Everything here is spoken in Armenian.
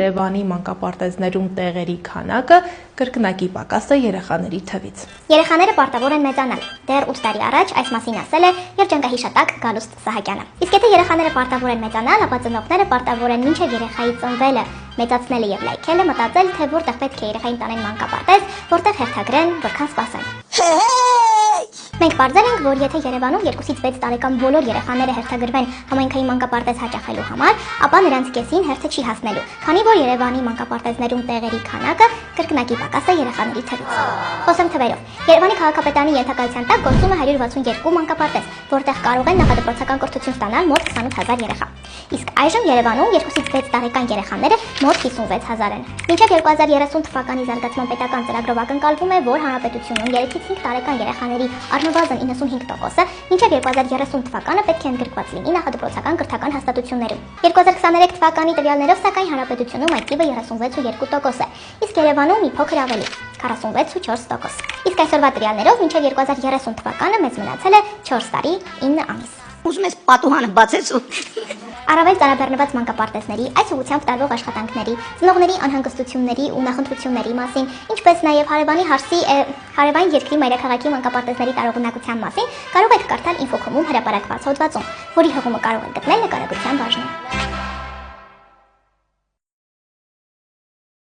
Երևանի մանկապարտեզներում տեղերի քանակը կրկնակի պակաս է երեխաների թվից։ Երեխաները պարտավոր են մեծանալ։ Դեռ 8 տարի առաջ այս մասին ասել է երջանկահիշատակ Գալուստ Սահակյանը։ Իսկ եթե երեխաները պարտավոր են մեծանալ, ապա ծնողները պարտավոր են մինչև երեխայի ծնվելը, մեծացնելը եւ լայքելը մտածել, թե որտեղ պետք է երեխային տանեն մանկապարտեզ, որտեղ հերթագրեն, որքան սպասեն։ Մենք պարզել ենք, որ եթե Երևանում 2-ից 6 տարեկան բոլոր երեխաները հերթագրվեն համայնքային մանկապարտեզ հաճախելու համար, ապա նրանց կեսին հերթը չի հասնելու, քանի որ Երևանի մանկապարտեզներում տեղերի քանակը կրկնակի պակաս է երեխաների թվից։ Խոսեմ թվերով։ Երևանի քաղաքապետարանի ենթակայության տակ գործում է 162 մանկապարտեզ, որտեղ կարող են նախադպրոցական կրթություն ստանալ մոտ 28000 երեխա։ Իսկ այժմ Երևանում 2-ից 6 տարեկան երեխաները մոտ 56000 են։ Մինչև 2030 թվականի զարգացման պետական ծրագրով ակնկալվում է, որ հանրապետությունում 3-ից 5 տարեկան երեխաների առնվազն 95%-ը մինչև 2030 թվականը պետք է ընդգրկված լինի նախադպրոցական կրթական հաստատություններում։ 2023 թվականի տվյալներով սակայն հանրապետությունում այդ թիվը 36.2% է, իսկ Երևանում մի փոքր ավելի՝ 46.4%։ Իսկ այսօրվա տվյալներով մինչև 2030 թվականը մեզ մնացել է 4 տարի 9 ամիս։ Ուզում ես պատուհանը բացեցու։ Առավել ծանրաբեռնված մանկապարտեզների, այս ուղղությամբ տարվող աշխատանքների, ծնողների անհանգստությունների ու նախընտրությունների մասին, ինչպես նաև հարևան երկրի մայրաքաղաքի մանկապարտեզների տարողունակության մասին կարող եք կարդալ Infocom-ում հրապարակված հոդվածում, որի հղումը կարող եք գտնել նկարագրության բաժնում։